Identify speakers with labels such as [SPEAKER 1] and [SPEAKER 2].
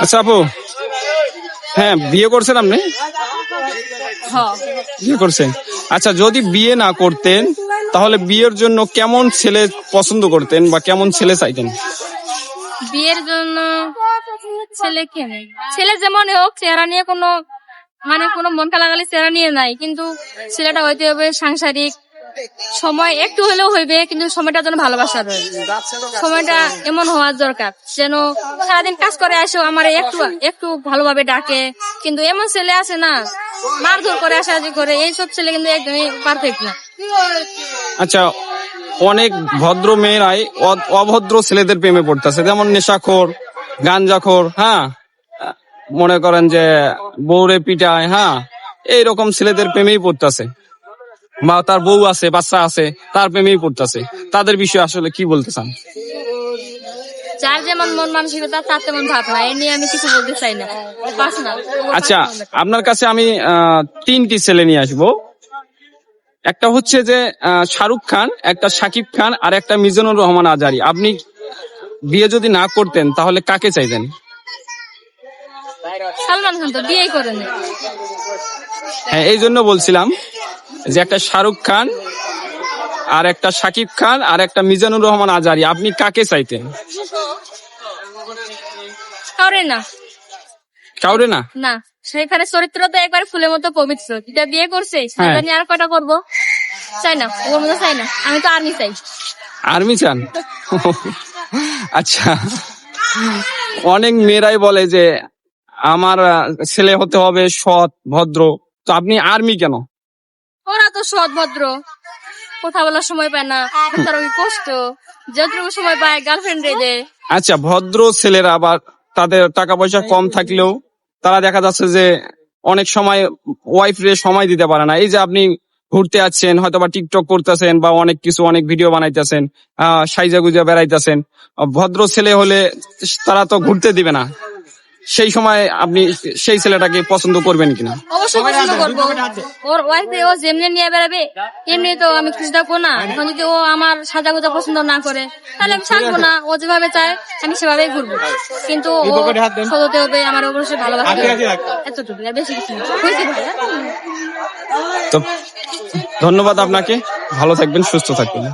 [SPEAKER 1] আচ্ছা আপু, হ্যাঁ বিয়ে করছেন আপনি?
[SPEAKER 2] হ্যাঁ,
[SPEAKER 1] বিয়ে করছেন। আচ্ছা, যদি বিয়ে না করতেন তাহলে বিয়ের জন্য কেমন ছেলে পছন্দ করতেন বা কেমন ছেলে চাইতেন?
[SPEAKER 2] বিয়ের জন্য ছেলে যেমন হোক, চেহারা নিয়ে কোনো কোনো মন লাগালে চেহারা নিয়ে নাই, কিন্তু ছেলেটা হইতে হবে সাংসারিক, সময় একটু হলেও হইবে, কিন্তু সময়টা যেন ভালোবাসা রয়েছে। সময়টা এমন হওয়ার দরকার যেন সারাদিন কাজ করে আসো আমার একটু একটু ভালোভাবে ডাকে। কিন্তু এমন ছেলে আছে না, মারধর করে আসাজি করে, এইসব ছেলে কিন্তু একদমই পারফেক্ট না।
[SPEAKER 1] আচ্ছা, অনেক ভদ্র মেয়েরাই অভদ্র ছেলেদের প্রেমে পড়তেছে, যেমন নেশাখোর, গাঞ্জাখোর, হ্যাঁ, মনে করেন যে বউরে পিটায়, হ্যাঁ, এইরকম ছেলেদের প্রেমেই পড়তেছে, বা তার বউ আছে, বাচ্চা আছে, তার প্রেমেই পড়তেছে। তাদের বিষয়ে আসলে কি বলতে চান?
[SPEAKER 2] যার যেমন মন মানসিকতা তার তেমন ভাবনা, এ নিয়ে আমি কিছু বলতে চাই না, পার্সোনাল।
[SPEAKER 1] আচ্ছা, আপনার কাছে আমি 3টি ছেলে নিয়ে আসবো। একটা হচ্ছে যে শাহরুখ খান, একটা শাকিব খান, আর একটা মিজানুর রহমান আজারি। আপনি বিয়ে যদি না করতেন তাহলে কাকে চাইতেন?
[SPEAKER 2] সালমান খান তো বিয়েই করেন।
[SPEAKER 1] হ্যাঁ, এই জন্য বলছিলাম যে একটা শাহরুখ খান আর একটা শাকিব খান আর একটা মিজানুর রহমান আজারি, আপনি কাকে চাইতেন?
[SPEAKER 2] কাউরে না।
[SPEAKER 1] কাউরে না?
[SPEAKER 2] না, সেখানে চরিত্র তো একবার ফুলের মতো পবিত্র, যেটা বিয়ে করছে সেটা নিয়ে আর কয়টা করবো, চাই না, ওর মতো চাই না। আমি তো আর্মি চাই।
[SPEAKER 1] আর্মি চান? আচ্ছা, অনেক মেয়েরাই বলে যে আমার ছেলে হতে হবে সৎ ভদ্র, তো আপনি আর্মি কেন?
[SPEAKER 2] ওরা তো সৎ ভদ্র, কথা বলার সময় পায় না, তার ওই কষ্ট, যতটুকু সময় পায় গার্লফ্রেন্ড রেজে।
[SPEAKER 1] আচ্ছা, ভদ্র ছেলেরা আবার তাদের টাকা পয়সা কম থাকলেও তারা দেখা যাচ্ছে যে অনেক সময় ওয়াইফ রে সময় দিতে পারে না। এই যে আপনি ঘুরতে যাচ্ছেন, হয়তো বা টিকটক করতেছেন বা অনেক ভিডিও বানাইতেছেন, সাইজা গুজা বেড়াইতেছেন, ভদ্র ছেলে হলে তারা তো ঘুরতে দিবে না। সেই সময় আপনি সেই ছেলেটাকে পছন্দ করবেন কিনা?
[SPEAKER 2] অবশ্যই পছন্দ করবো। ওর ওয়াইফ ও যেমনি নিয়ে বেড়াবে এমনি তো আমি খুশি থাকবো না। এখন যদি ও আমার সাজা গোজা পছন্দ না করে তাহলে আমি ছাড়বো না। ও যেভাবে চায় আমি সেভাবেই ঘুরবো, কিন্তু ও সৎ হতে হবে, আমার অবশ্যই ভালোবাসতে হবে, এতটুকু, বেশি কিছু না।
[SPEAKER 1] তো ধন্যবাদ আপনাকে, ভালো থাকবেন, সুস্থ থাকবেন।